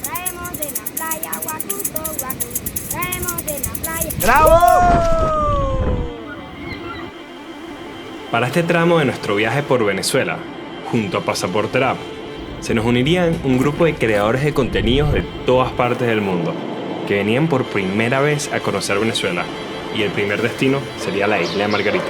Traemos de la playa, guacuto, guacu. Traemos de la playa. ¡Bravo! Para este tramo de nuestro viaje por Venezuela, junto a Pasaporte Rap, se nos unirían un grupo de creadores de contenidos de todas partes del mundo, que venían por primera vez a conocer Venezuela, y el primer destino sería la isla de Margarita.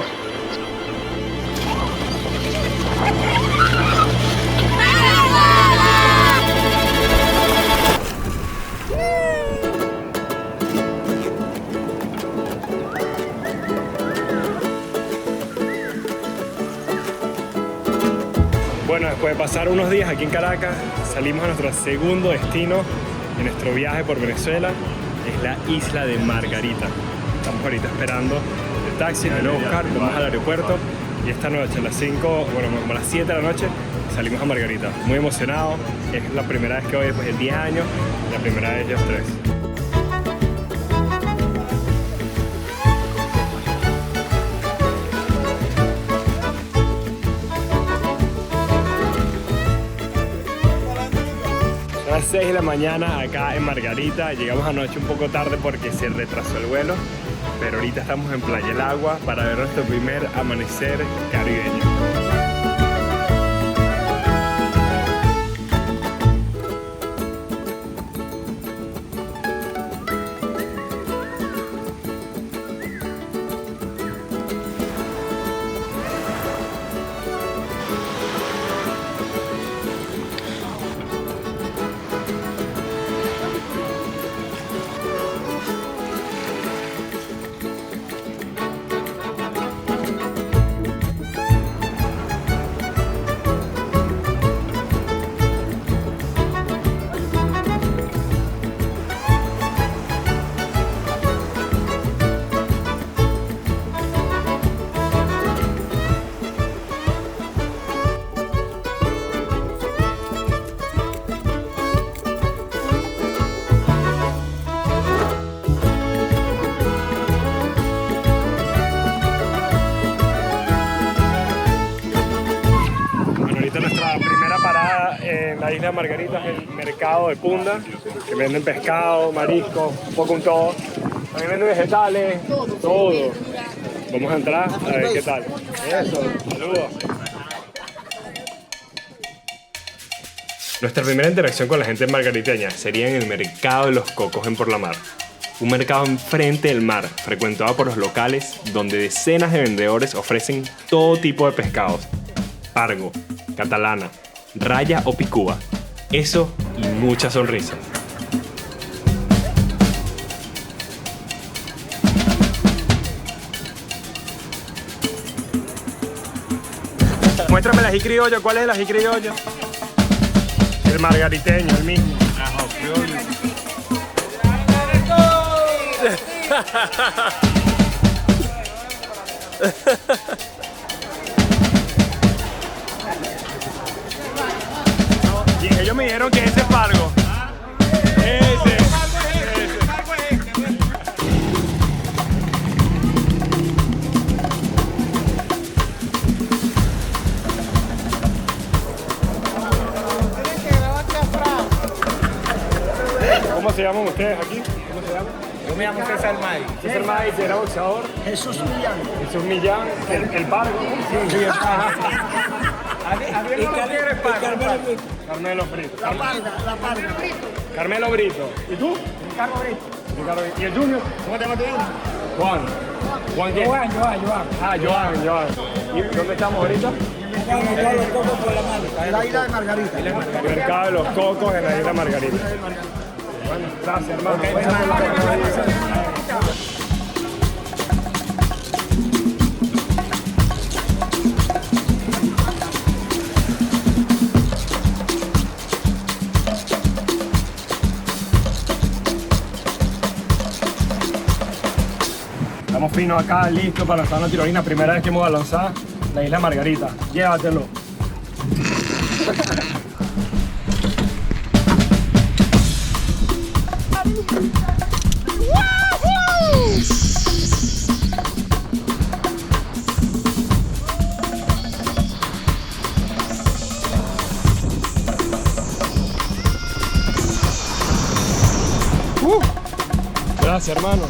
Bueno, después de pasar unos días aquí en Caracas, salimos a nuestro segundo destino en nuestro viaje por Venezuela, es la isla de Margarita. Estamos ahorita esperando el taxi, nos viene a buscar, vamos al aeropuerto y esta noche a las 5, bueno, como a las 7 de la noche, salimos a Margarita. Muy emocionado, es la primera vez que voy después de 10 años, la primera vez de ellos tres. A las 6 de la mañana acá en Margarita, llegamos anoche un poco tarde porque se retrasó el vuelo, pero ahorita estamos en Playa El Agua para ver nuestro primer amanecer caribeño. Nuestra primera parada en la isla de Margarita es el mercado de Punda, que venden pescado, marisco, un poco un todo. También venden vegetales, todo. Vamos a entrar a ver qué tal. Eso, saludos. Nuestra primera interacción con la gente margariteña sería en el mercado de los cocos en Por la Mar. Un mercado enfrente del mar, frecuentado por los locales, donde decenas de vendedores ofrecen todo tipo de pescados. Pargo, catalana, raya o picúa. Eso y muchas sonrisas. Muéstrame el ají criollo. ¿Cuál es el ají criollo? El margariteño, el mismo. Ajo criollo. Y ellos me dijeron que ese es pargo. Ese. ¿Cómo se llaman ustedes aquí? ¿Cómo se llaman? Yo me llamo César May. César May, ¿era boxeador? Jesús Millán. Jesús Millán, el pargo. Sí, el Carmelo Brito. La parga. Carmelo Brito. ¿Y tú? Ricardo Brito. ¿Y el Junior? ¿Cómo te llamas tú? Juan. ¿Juan quién? Joan. Ah, Joan. ¿Y dónde estamos ahorita? Mercado de los Cocos por la Mar. En la isla de Margarita. Mercado de los Cocos en la isla Margarita. Bueno, gracias, hermano. Estamos finos acá, listos para lanzar una tirolina. Primera vez que vamos a lanzar la isla Margarita. Llévatelo. Gracias, hermano.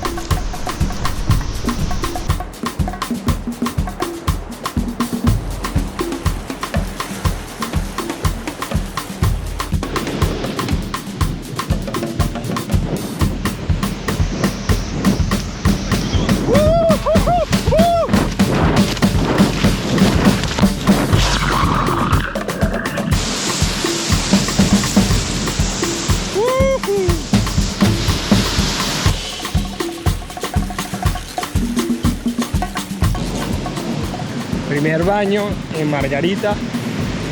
Primer baño en Margarita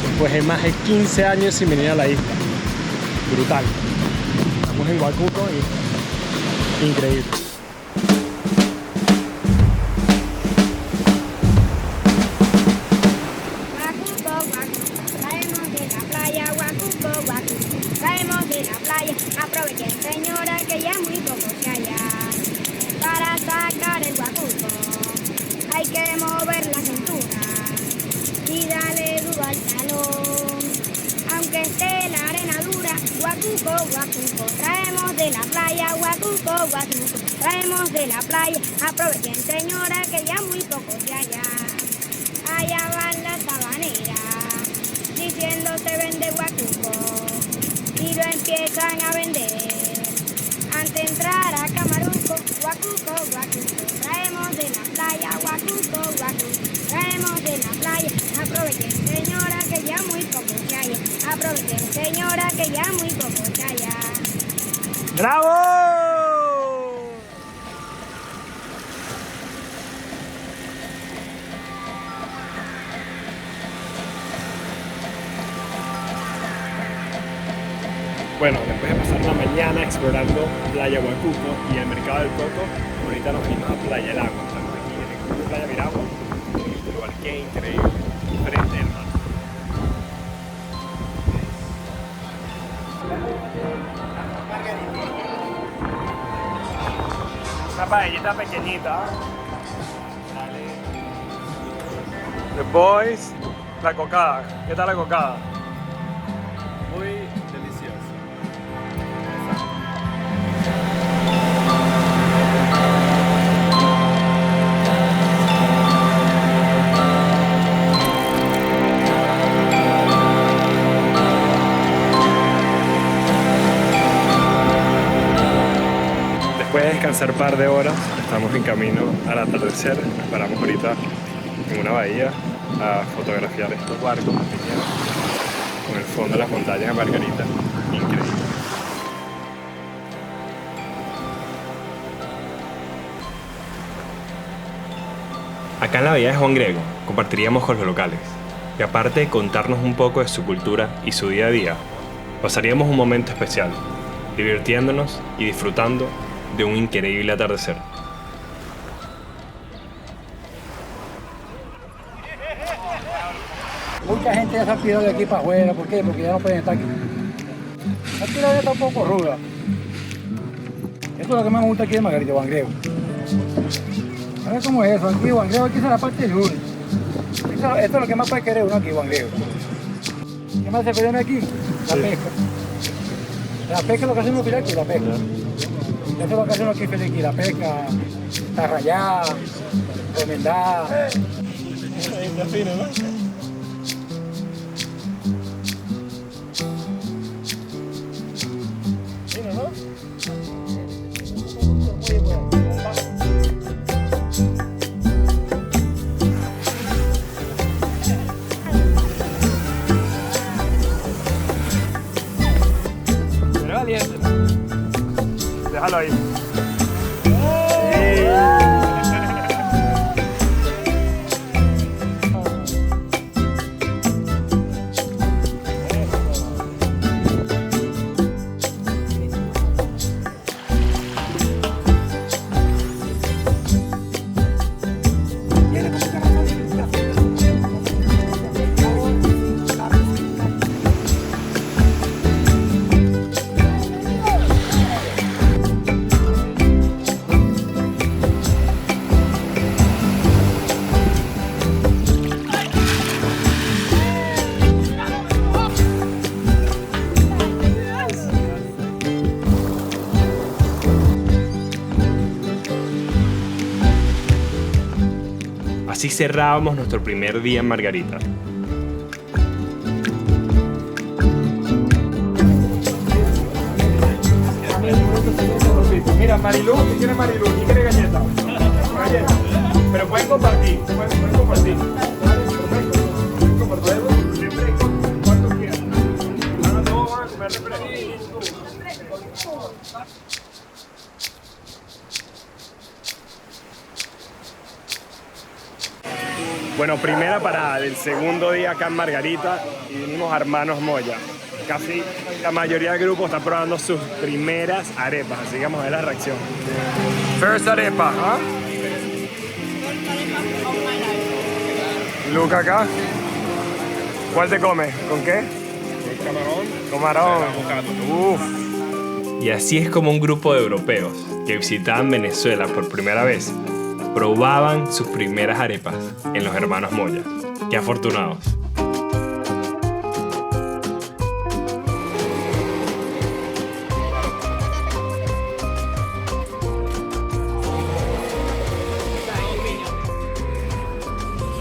después de más de 15 años sin venir a la isla. Brutal. Estamos en Huacuco y increíble. Huacuco, Huacuco, traemos de la playa, Huacuco, Huacuco, traemos de la playa. Aprovechen, señora, que ya muy poco que haya. Para sacar el Huacuco hay que mover la cintura y darle duro al talón. Aunque esté la arena dura, Huacuco, Huacuco, traemos de la playa, Huacuco, Huacuco, traemos de la playa. Aprovechen, señora, que ya muy poco que haya. Allá van las sabaneras diciendo se vende Huacuco y lo empiezan a vender. Antes de entrar a Camaruco, Huacuco, Huacuco, traemos de la playa, Huacuco, Huacuco, traemos de la playa. Aprovechen, señora, que ya muy poco que haya. Aprovechen, señora, que ya muy poco que haya. ¡Bravo! Bueno, después de pasar la mañana explorando Playa Huacuco y el Mercado del Coco, ahorita nos vinimos a Playa El Agua. Estamos aquí en el Club Playa Viragua, en este lugar que es increíble, frente al mar. Una paellita pequeñita. Dale. The Boys, la cocada. ¿Qué tal la cocada? Muy delicioso. Después de descansar un par de horas, estamos en camino al atardecer. Nos paramos ahorita en una bahía a fotografiar estos barcos pequeños con el fondo de las montañas de Margarita. Increíble. Acá en la bahía de Juan Griego compartiríamos con los locales y aparte de contarnos un poco de su cultura y su día a día, pasaríamos un momento especial, divirtiéndonos y disfrutando de un increíble atardecer. Mucha gente ya se ha tirado de aquí para afuera. ¿Por qué? Porque ya no pueden estar aquí. La tirada está un poco ruda. Esto es lo que más me gusta aquí de Margarita, Juan Griego. A ver cómo es eso. Aquí, Juan Griego, aquí es la parte del sur. Esto es lo que más puede querer uno aquí, Juan Griego. ¿Qué más se puede aquí? La pesca. La pesca es lo que hacemos aquí, la pesca. Eso es lo que hacemos aquí, Felipe, la pesca, tarrayá, remendá. Está fino, ¿no? Fino, ¿no? Muy bueno. Pero valiente. Déjalo ahí. Así cerrábamos nuestro primer día en Margarita. Mira, Marilú, ¿qué quiere Marilú? ¿Quién quiere galleta? Galleta. Pero pueden compartir, pueden compartir. Perfecto. Pueden compartir. Siempre cuanto quieran. Ahora todos van a comer de frente. Bueno, primera parada del segundo día acá en Margarita y vinimos a Hermanos Moya. Casi la mayoría del grupo está probando sus primeras arepas, así que vamos a ver la reacción. First arepa, ¿ah? Luca acá. ¿Cuál te comes? ¿Con qué? Camarón. Uf. Y así es como un grupo de europeos que visitaban Venezuela por primera vez probaban sus primeras arepas en los Hermanos Moya. ¡Qué afortunados!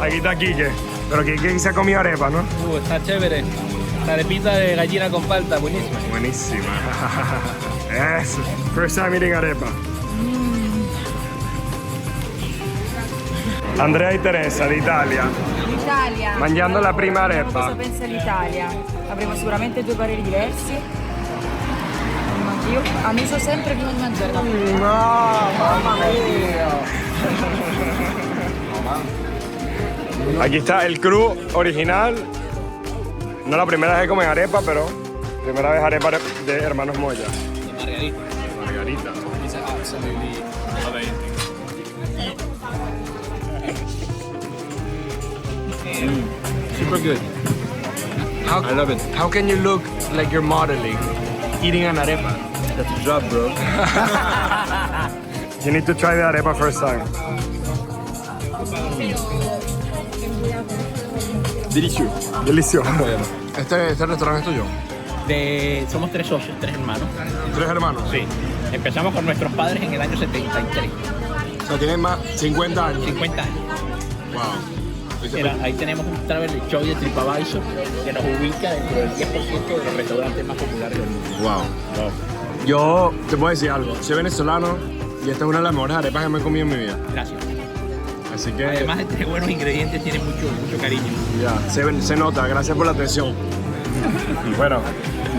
Aquí está Quique, pero Quique se ha comido arepa, ¿no? Está chévere. La arepita de gallina con palta, buenísima. Buenísima. Eso. First time eating arepa. Andrea e Teresa d'Italia. L'Italia. Mangiando la prima arepa. Cosa pensa l'Italia? Avremo sicuramente due pareri diversi. Io annuso sempre prima di mangiare. No, mamma mia. Aquí está el crew original. No la primera vez que comen arepa, pero primera vez arepa de Hermanos Moya. Margarita. Margarita. It's absolutely amazing. Super good. I love it. How can you look like you're modeling eating an arepa? That's a job, bro. You need to try the arepa first time. Delicioso. Delicioso. ¿Este restaurante es tuyo? Somos tres socios, tres hermanos. ¿Tres hermanos? Sí. Empezamos con nuestros padres en el año 73. O sea, tienen más 50 años. 50 años. Wow. Ahí tenemos un travel show de TripAdvisor que nos ubica dentro del 10% de los restaurantes más populares del mundo. Wow. Yo te puedo decir algo. Soy venezolano y esta es una de las mejores arepas que me he comido en mi vida. Gracias. Así que Además de tener buenos ingredientes, tiene mucho cariño. ya, se nota. Gracias por la atención. Bueno,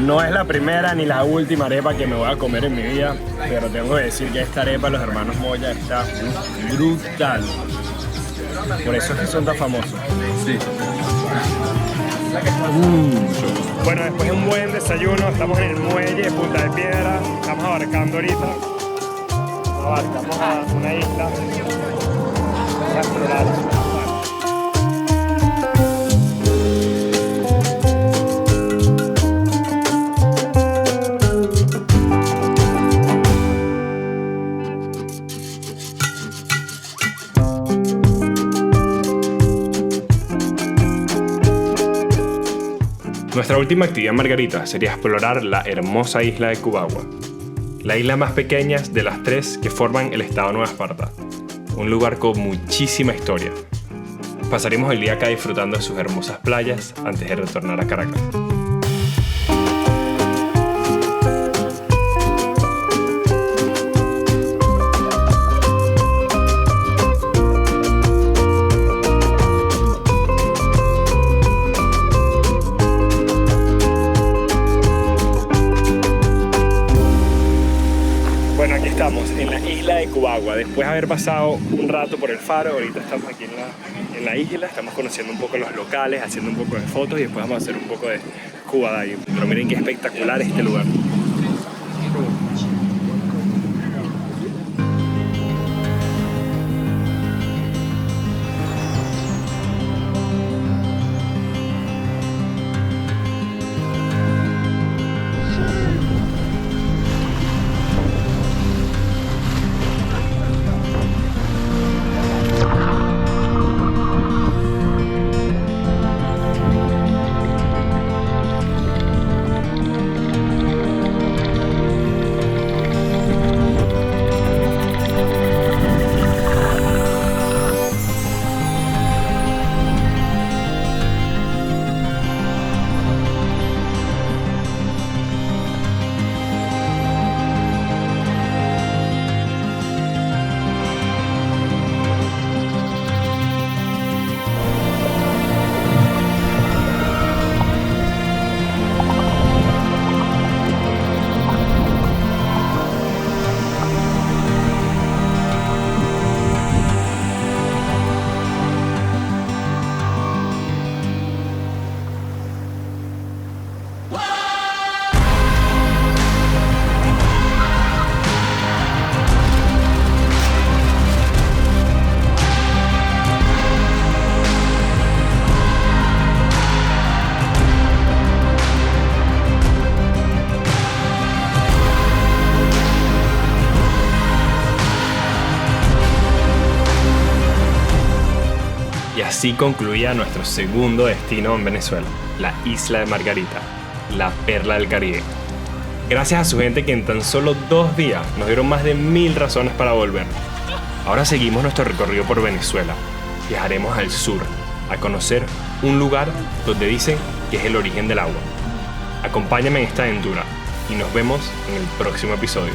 no es la primera ni la última arepa que me voy a comer en mi vida, pero tengo que decir que esta arepa de los Hermanos Moya está brutal. Por eso es que son tan famosos. Sí. Bueno, después de un buen desayuno, estamos en el muelle de Punta de Piedra. Estamos abarcando ahorita. Abarcamos a una isla. Vamos a explorar. Nuestra última actividad en Margarita sería explorar la hermosa isla de Cubagua, la isla más pequeña de las tres que forman el estado de Nueva Esparta, un lugar con muchísima historia. Pasaremos el día acá disfrutando de sus hermosas playas antes de retornar a Caracas. Bueno, aquí estamos, en la isla de Cubagua. Después de haber pasado un rato por el faro, ahorita estamos aquí en la isla, estamos conociendo un poco los locales, haciendo un poco de fotos y después vamos a hacer un poco de scuba diving. Pero miren qué espectacular este lugar. así concluía nuestro segundo destino en Venezuela, la isla de Margarita, la perla del Caribe. Gracias a su gente que en tan solo 2 días nos dieron más de 1000 razones para volver. Ahora seguimos nuestro recorrido por Venezuela. Viajaremos al sur, a conocer un lugar donde dicen que es el origen del agua. Acompáñame en esta aventura y nos vemos en el próximo episodio.